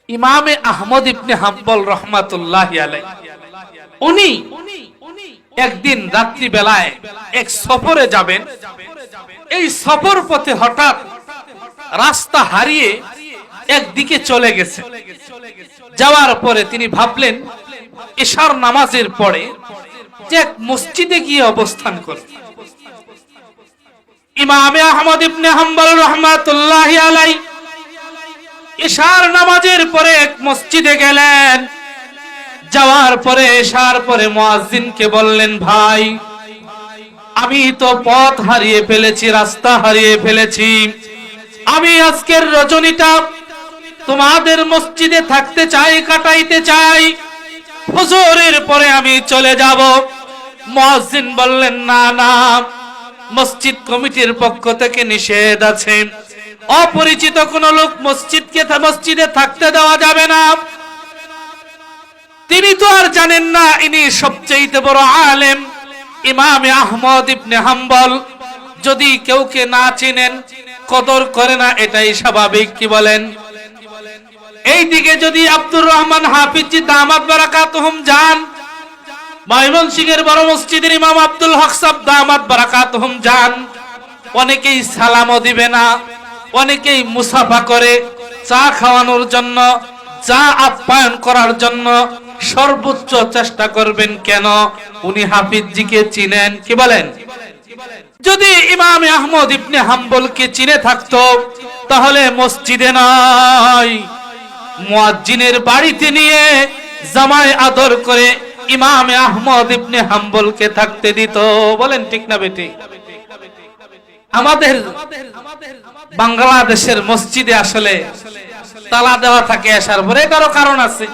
ইমামে আহমদ ইবনে হাম্বল রহমাতুল্লাহি আলাইহি উনি একদিন রাত্রি বেলায় এক সফরে যাবেন। এই সফর পথে হঠাৎ রাস্তা হারিয়ে একদিকে চলে গেছে। যাওয়ার পরে তিনি ভাবলেন এশার নামাজের পরে যে এক মসজিদে গিয়ে অবস্থান করবে। ইমামে আহমদ ইবনে হাম্বল রহমাতুল্লাহি আলাইহি এশার নামাজের পরে এক মসজিদে গেলেন। যাওয়ার পরে এশার পরে মুয়াজ্জিনকে বললেন, ভাই আমি তো পথ হারিয়ে ফেলেছি, রাস্তা হারিয়ে ফেলেছি, আমি আজকের রজনীটা তোমাদের মসজিদে থাকতে চাই, কাটাইতে চাই, ফজরের পরে আমি চলে যাব। মুয়াজ্জিন বললেন, না না, মসজিদ কমিটির পক্ষ থেকে নিষেধ আছে, অপরিচিত কোন লোক মসজিদে থাকতে দেওয়া যাবে না। তিনি তো আর জানেন না ইনি সবচেয়ে বড় আলেম ইমামে আহমদ ইবনে হাম্বল। যদি কেউকে না চিনেন, কদর করে না, এটাই স্বাভাবিক, কি বলেন? এইদিকে যদি আব্দুর রহমান হাফিজি দামাত বারাকাতুহুম যান, ময়মনসিংহের বড় মসজিদের ইমাম আব্দুল হক সাহেব দামাত বারাকাতুহুম যান, অনেকেই সালামও দিবে না, অনেকেই মুসাফা করে চা খাওয়ানোর জন্য, চা আপ্যায়ন করার জন্য সর্বোচ্চ চেষ্টা করবেন। কেন? উনি হাফিজজিকে চিনেন, কি বলেন? যদি ইমামে আহমদ ইবনে হাম্বলকে চিনে থাকতো তাহলে মসজিদে নয়, মুয়াজ্জিনের বাড়িতে নিয়ে জামাই আদর করে ইমামে আহমদ ইবনে হাম্বলকে থাকতে দিত। বলেন ঠিক না বেটি? আমাদের বাংলাদেশের মসজিদে আসলে তালা দেওয়া থাকে এশার পরে, এটারও কারণ আছে।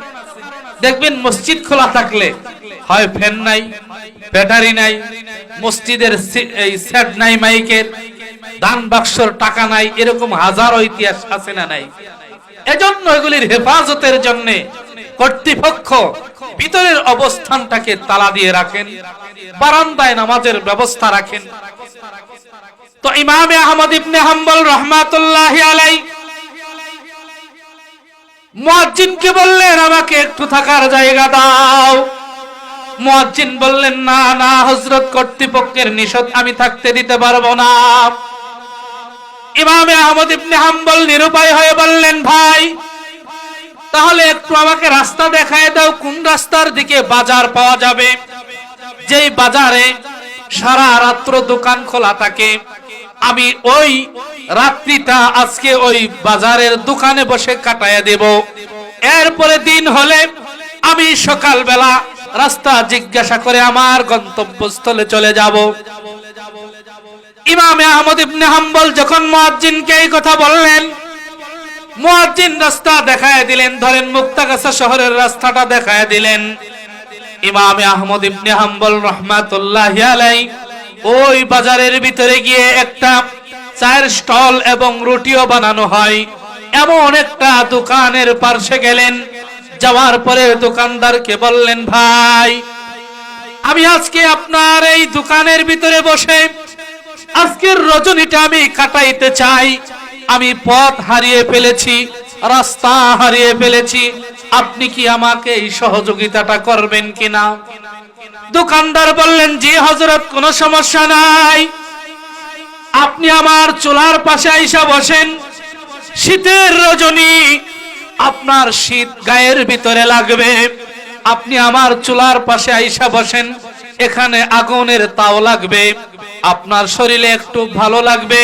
দেখবেন মসজিদ খোলা থাকলে হয় ফ্যান নাই, ব্যাটারি নাই, মসজিদের এই সেট নাই, মাইকের দান বাক্সর টাকা নাই, এরকম হাজারো ইতিহাস আছে না নাই? এজন্য এগুলির হেফাজতের জন্য কর্তৃপক্ষ ভিতরের অবস্থানটাকে তালা দিয়ে রাখেন, বারান্দায় নামাজের ব্যবস্থা রাখেন। তো ইমামে আহমদ ইবনে হাম্বল রহমাতুল্লাহি আলাইহি মুয়াজ্জিনকে বললেন, আমাকে একটু থাকার জায়গা দাও। মুয়াজ্জিন বললেন, না না হযরত, কর্তৃপক্ষের নিষেধ, আমি থাকতে দিতে পারবো না। ইমামে আহমদ ইবনে হাম্বল নিরুপায় হয়ে বললেন, ভাই তাহলে একটু আমাকে রাস্তা দেখায় দাও, কোন রাস্তার দিকে বাজার পাওয়া যাবে, যেই বাজারে সারা রাত্র দোকান খোলা থাকে, আমি ওই রাত্রিটা আজকে ওই বাজারের দোকানে বসে কাটাইয়া দেব। এরপরে দিন হলে আমি সকালবেলা রাস্তা জিজ্ঞাসা করে আমার গন্তব্যস্থলে চলে যাব। ইমামে আহমদ ইবনে হাম্বল যখন মুয়াজ্জিনকে এই কথা বললেন, মুয়াজ্জিন রাস্তা দেখায় দিলেন, ধরেন মুক্তাগাছা শহরের রাস্তাটা দেখায় দিলেন। ইমামে আহমদ ইবনে হাম্বল রহমাতুল্লাহি আলাইহি ওই বাজারের ভিতরে গিয়ে একটা চায়ের স্টল এবং রুটিও বানানো হয় এমন একটা দোকানের পাশে গেলেন। যাওয়ার পরে দোকানদারকে বললেন, ভাই আমি আজকে আপনার এই দোকানের ভিতরে বসে আজকের রজনীটা আমি কাটাইতে চাই, আমি পথ হারিয়ে ফেলেছি, রাস্তা হারিয়ে ফেলেছি, আপনি কি আমাকে এই সহযোগিতাটা করবেন কিনা? দোকানদার বললেন, জি হযরত, কোনো সমস্যা নাই, আপনি আমার চুলার পাশে আইসা বসেন, শীতের রজনী, আপনার শীত গায়ের ভিতরে লাগবে, আপনি আমার চুলার পাশে আইসা বসেন, এখানে আগুনের তাও লাগবে, আপনার শরীরে একটু ভালো লাগবে,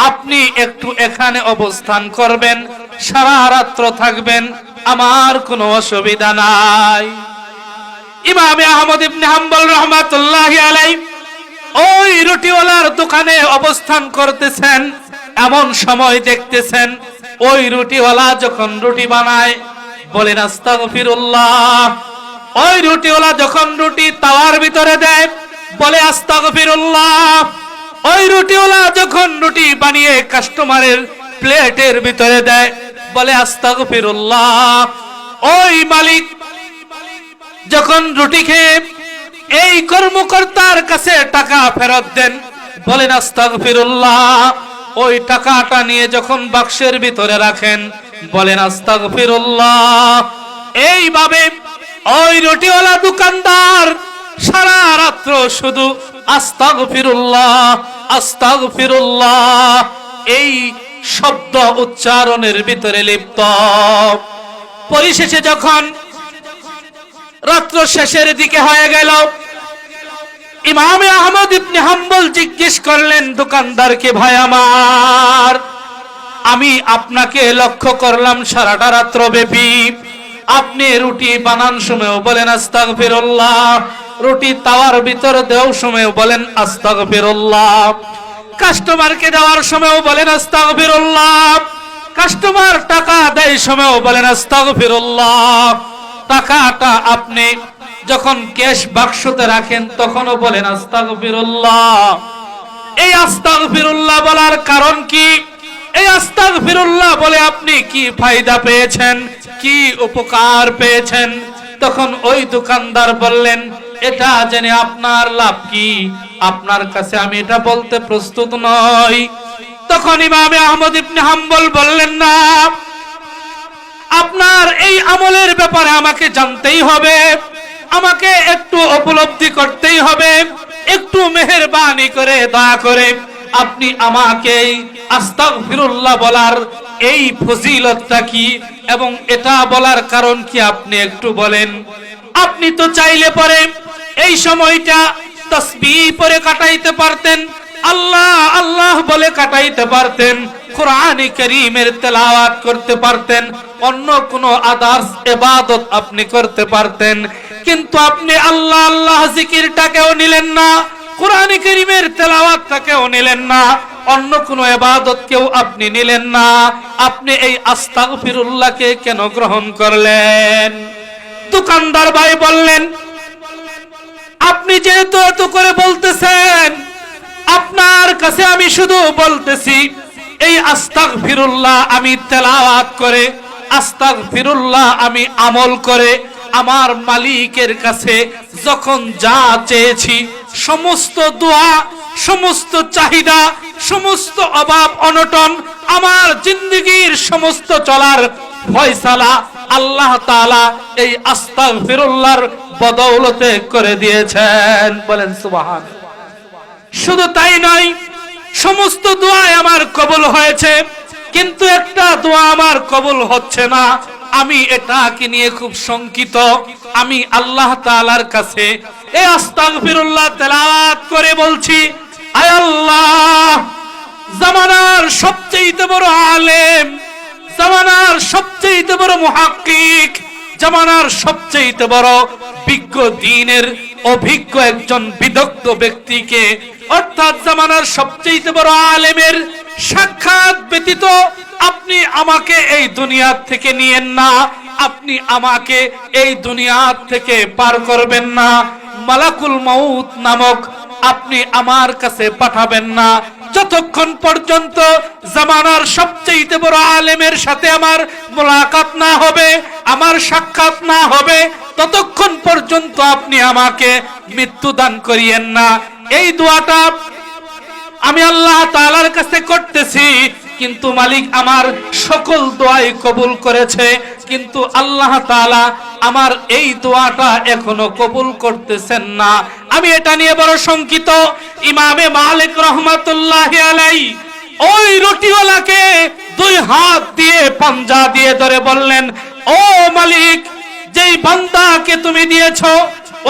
আপনি একটু এখানে অবস্থান করবেন, সারা রাত্র থাকবেন, আমার কোনো অসুবিধা নাই। ইমামে আহমদ ইবনে হাম্বল রহমাতুল্লাহি আলাইহি ওই রুটিওয়ালার দোকানে অবস্থান করতেছেন, এমন সময় দেখতেছেন ওই রুটিওয়ালা যখন রুটি বানায়, বলেন আস্তাগফিরুল্লাহ, ওই রুটিওয়ালা যখন রুটি তাওয়ার ভিতরে দেয়, বলে আস্তাগফিরুল্লাহ, ওই রুটিওয়ালা যখন রুটি বানিয়ে কাস্টমারের প্লেটের ভিতরে দেয়, বলে আস্তাগফিরুল্লাহ, ওই মালিক যখন রুটি খেয়ে এই কর্মকর্তার কাছে টাকা ফেরত দেন, বলেন আস্তাগফিরুল্লাহ, ওই টাকাটা নিয়ে যখন বাক্সের ভিতরে রাখেন, বলেন আস্তাগফিরুল্লাহ। এইভাবে ওই রুটিওয়ালা দোকানদার সারা রাত্র শুধু আস্তাগফিরুল্লাহ আস্তাগফিরুল্লাহ এই শব্দ উচ্চারণের ভিতরে লিপ্ত। পরিশেষে যখন রাত্র শেষের দিকে হয়ে গেল, ইমামে আহমদ ইবনে হাম্বল জিজ্ঞেস করলেন দোকানদারকে, ভাই আমার, আমি আপনাকে লক্ষ্য করলাম সারাটা রাত্র ব্যাপী আপনি রুটি বানান সময়ও বলেন আস্তাগফিরুল্লাহ, রুটি তাওয়ার ভিতর দেওয়ার সময়ও বলেন আস্তাগফিরুল্লাহ, কাস্টমারকে দেওয়ার সময়ও বলেন আস্তাগফিরুল্লাহ, কাস্টমার টাকা দেয় সময়ও বলেন আস্তাগফিরুল্লাহ, টাকাটা আপনি যখন ক্যাশ বাক্সতে রাখেন তখনও বলেন আস্তাগফিরুল্লাহ। এই আস্তাগফিরুল্লাহ বলার কারণ কি? এই আস্তাগফিরুল্লাহ বলে আপনি কি ফায়দা পেয়েছেন, কি উপকার পেয়েছেন? তখন ওই দোকানদার বললেন, এটা জেনে আপনার লাভ কি? আপনার কাছে আমি এটা বলতে প্রস্তুত নই। তখন ইমামে আহমদ ইবনে হাম্বল বললেন, না, আপনার এই আমলের ব্যাপারে আমাকে জানতেই হবে, আমাকে একটু উপলব্ধি করতেই হবে, একটু মেহেরবানি করে দয়া করে আপনি আমাকে আস্তাগফিরুল্লাহ বলার এই ফজিলতটা কি এবং এটা বলার কারণ কি আপনি একটু বলেন। আপনি তো চাইলে পরে এই সময়টা তাসবিহ পড়ে কাটাইতে পারতেন, আল্লাহ আল্লাহ বলে কাটাইতে পারতেন, কোরআন কারীমের তেলাওয়াত করতে পারতেন, অন্য কোনো আদার্স ইবাদত আপনি করতে পারতেন, কিন্তু আপনি আল্লাহ আল্লাহ জিকিরটাকেও নিলেন না, কোরআন কারীমের তেলাওয়াতটাকেও নিলেন না, অন্য কোনো ইবাদতকেও আপনি নিলেন না। আপনি এই আস্তাগফিরুল্লাহকে কেন গ্রহণ করলেন? দোকানদার ভাই বললেন, আপনি যেহেতু এত করে বলতেছেন, আপনার কাছে আমি শুধু বলতেছি এই আস্তাগফিরুল্লাহ আমি তেলাওয়াত করে, আস্তাগফিরুল্লাহ আমি আমল করে আমার মালিকের কাছে যখন যা চেয়েছি, সমস্ত দোয়া, সমস্ত চাহিদা, সমস্ত অভাব অনটন, আমার জিন্দেগীর সমস্ত চলার ফয়সালা আল্লাহ তাআলা এই আস্তাগফিরুল্লাহর বদৌলতে করে দিয়েছেন। বলেন সুবহানাল্লাহ। শুধু তাই নয়, সমস্ত দোয়া আমার কবুল হয়েছে, কিন্তু একটা দোয়া আমার কবুল হচ্ছে না। আমি এটাকে নিয়ে খুব শঙ্কিত। আমি আল্লাহ তাআলার কাছে এই আস্তাগফিরুল্লাহ তেলাওয়াত করে বলছি, আয় আল্লাহ, জামানার সবচেয়ে বড় আলেম, জামানার সবচেয়ে বড় মুহাক্কিক, জামানার সবচেয়ে বড় বিজ্ঞ দ্বীনের অভিজ্ঞ একজন বিদগ্ধ ব্যক্তিকে, অর্থাৎ জামানার সবচেয়ে বড় আলেমের সাক্ষাৎ ব্যতীত আপনি আমাকে এই দুনিয়া থেকে নিয়েন না, আপনি আমাকে এই দুনিয়া থেকে পার করবেন না, মালাকুল মউত নামক আপনি আমার কাছে পাঠাবেন না, যতক্ষণ পর্যন্ত জামানার সবচেয়ে বড় আলেমের সাথে আমার মুলাকাত না হবে, আমার সাক্ষাৎ না হবে, ততক্ষণ পর্যন্ত আপনি আমাকে মৃত্যু দান করিয়েন না। এই দোয়াটা আমি আল্লাহ তাআলার কাছে করতেছি, কিন্তু মালিক আমার সকল দোয়াই কবুল করেছে, কিন্তু আল্লাহ তাআলা আমার এই দোয়াটা এখনো কবুল করতেছেন না। আমি এটা নিয়ে বড় শঙ্কিত। ইমামে মালিক রাহমাতুল্লাহি আলাইহি ওই রুটিওয়ালাকে দুই হাত দিয়ে পাঞ্জা দিয়ে ধরে বললেন, ও মালিক, যেই বান্দাকে তুমি দিয়েছো,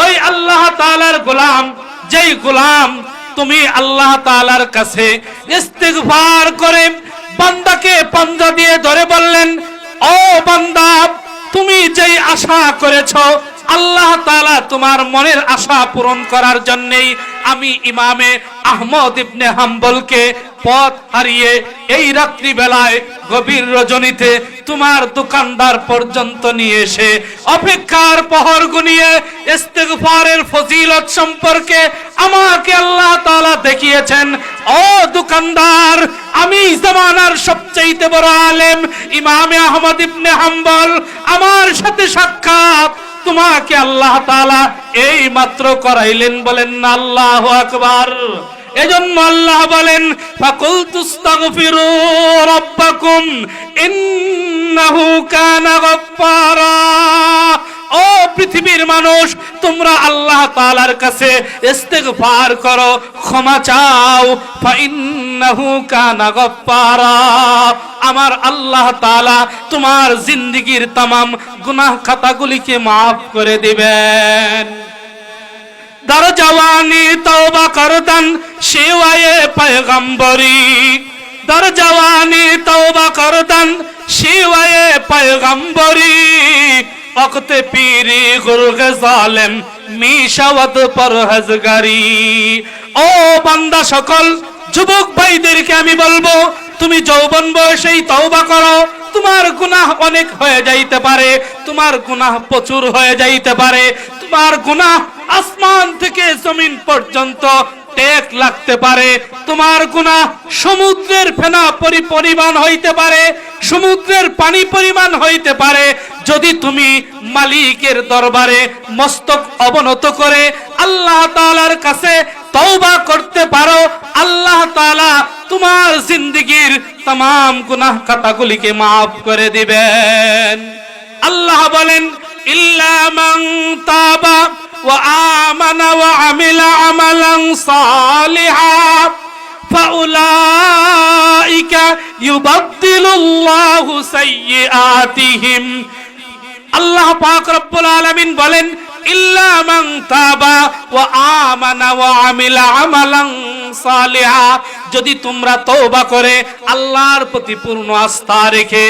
ওই আল্লাহ তাআলার গোলাম, যেই গোলাম তুমি আল্লাহ তাআলার কাছে ইস্তিগফার করে বান্দাকে পাঞ্জা দিয়ে ধরে বললেন, ও বান্দা, তুমি যেই আশা করেছো আল্লাহ তাআলা তোমার মনের আশা পূরণ করার জন্যই আমি ইমামে আহমদ ইবনে হাম্বলকে পথ হারিয়ে এই রাত্রি বেলায় গভীর রজনীতে তোমার দোকানদার পর্যন্ত নিয়ে এসে অপেক্ষার প্রহর গুনিয়ে ইস্তিগফারের ফজিলত সম্পর্কে আমাকে আল্লাহ তাআলা দেখিয়েছেন। ও দোকানদার, আমি জামানার সবচেয়ে বড় আলেম ইমামে আহমদ ইবনে হাম্বল, আমার সাথে সাক্ষাৎ তোমাকে আল্লাহ তাআলা এই মাত্র করাইলেন। বলেন না আল্লাহু আকবার। এজন্য আল্লাহ বলেন ফাকুলতুস্তাগফিরু রাব্বাকুম ইন্নাহু কানা গাফফারা। ও পৃথিবীর মানুষ, তোমরা আল্লাহ তাআলার কাছে ইস্তিগফার করো, ক্ষমা চাও। ফাইন্নাহু কানা গাফফারা, আমার আল্লাহ তাআলা তোমার জিন্দেগীর तमाम গুনাহ খাতাগুলিকে maaf করে দিবেন। দর জওয়ানি তওবা করদান শিওয়ায়ে পয়গম্বরি, দর জওয়ানি তওবা করদান শিওয়ায়ে পয়গম্বরি, ওয়াক্তে পীরি গুরগে জালেম মিশাওয়াত পরহেজগারি। ও বান্দা সকল যুবক ভাইদেরকে আমি বলবো, তুমি যৌবন বয়সেই তওবা করো। তোমার গুনাহ অনেক হয়ে যাইতে পারে, তোমার গুনাহ প্রচুর হয়ে যাইতে পারে, তোমার গুনাহ আসমান থেকে জমিন পর্যন্ত টেক লাগতে পারে, তোমার গুনাহ সমুদ্রের ফেনা পরিমাণ হইতে পারে, সমুদ্রের পানি পরিমাণ হইতে পারে। যদি তুমি মালিকের দরবারে মস্তক অবনত করে আল্লাহ তাআলার কাছে তওবা করতে পারো, আল্লাহ তাআলা তোমার জিন্দেগীর तमाम গুনাহ খাতাগুলিকে maaf করে দিবেন। আল্লাহ বলেন ইল্লা মান তাবা ওয়া আমানা ওয়া আমিলা আমালান সালিহা ফাউলাইকা ইউবাদদিলুল্লাহু সাইয়্যাতিহিম। আল্লাহ পাক রব্বুল আলামিন বলেন ইল্লা মান তাবা ওয়া আমানা ওয়া আমিলা আমালান সালিহা, যদি তোমরা তওবা করে আল্লাহর প্রতি পূর্ণ আস্থা রেখে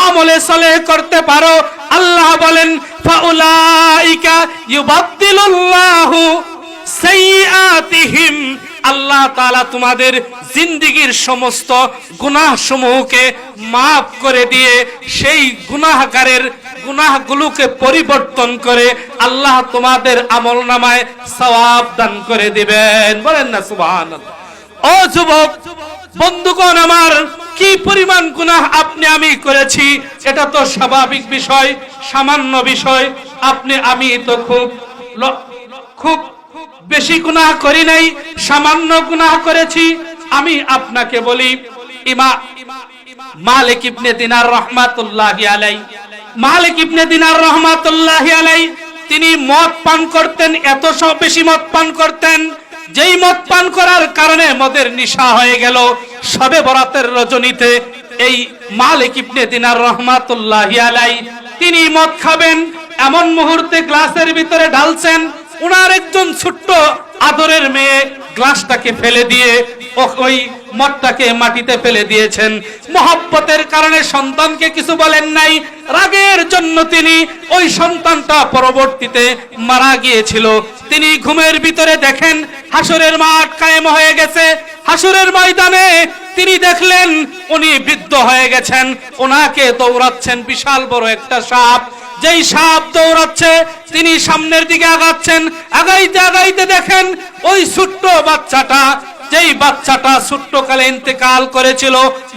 আমলে সালেহ করতে পারো, আল্লাহ বলেন ফাউলাইকা ইউবাদদিলুল্লাহু সাইয়্যাতিহিম, আল্লাহ তাআলা তোমাদের জিন্দেগীর সমস্ত গুনাহ সমূহকে maaf করে দিয়ে সেই গুনাহগারের গুনাহগুলোকে পরিবর্তন করে আল্লাহ তোমাদের আমলনামায় সওয়াব দান করে দিবেন। বলেন না সুবহানাল্লাহ। ও যুবক বন্ধুগণ আমার, কি পরিমাণ গুনাহ আপনি আমি করেছি এটা তো স্বাভাবিক বিষয়, সামান্য বিষয়। আপনি আমি তো খুব বেশি গুনাহ করি নাই, সামান্য গুনাহ করেছি। আমি আপনাকে বলি, মালিক ইবনে দিনার রাহমাতুল্লাহি আলাইহি, মালিক ইবনে দিনার রাহমাতুল্লাহি আলাইহি তিনি মদ পান করতেন, এত বেশি মদ পান করতেন, যেই মদ পান করার কারণে মদের নেশা হয়ে গেল। শবে বরাতের রজনীতে এই মালিক ইবনে দিনার রাহমাতুল্লাহি আলাইহি তিনি মদ খাবেন, এমন মুহূর্তে গ্লাসের ভিতরে ঢালছেন, উনার একজন ছোট্ট আদরের মেয়ে গ্লাসটাকে ফেলে দিয়ে ওই মদটাকে মাটিতে ফেলে দিয়েছেন। মহব্বতের কারণে সন্তানকে কিছু বলেন নাই, রাগের জন্য তিনি ওই সন্তানটা পরবর্তীতে মারা গিয়েছিল। তিনি ঘুমের ভিতরে দেখেন হাসরের মাঠ কায়েম হয়ে গেছে, হাসরের ময়দানে তিনি দেখলেন উনি বৃদ্ধ হয়ে গেছেন, ওনাকে দৌড়াচ্ছেন বিশাল বড় একটা সাপ। যেই সাপ দৌড়াচ্ছে তিনি সামনের দিকে আগাচ্ছেন, আগাইতে আগাইতে দেখেন ওই ছোট্ট বাচ্চাটা, যেই বাচ্চাটা ছোট্টকালে ইন্তেকাল করেছিল,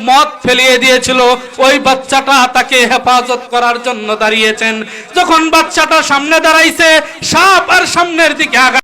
মদ ফেলিয়ে দিয়েছিল, ওই বাচ্চাটা তাকে হেফাজত করার জন্য দাঁড়িয়েছেন। যখন বাচ্চাটা সামনে দাঁড়াইছে, সাপ আর সামনের দিকে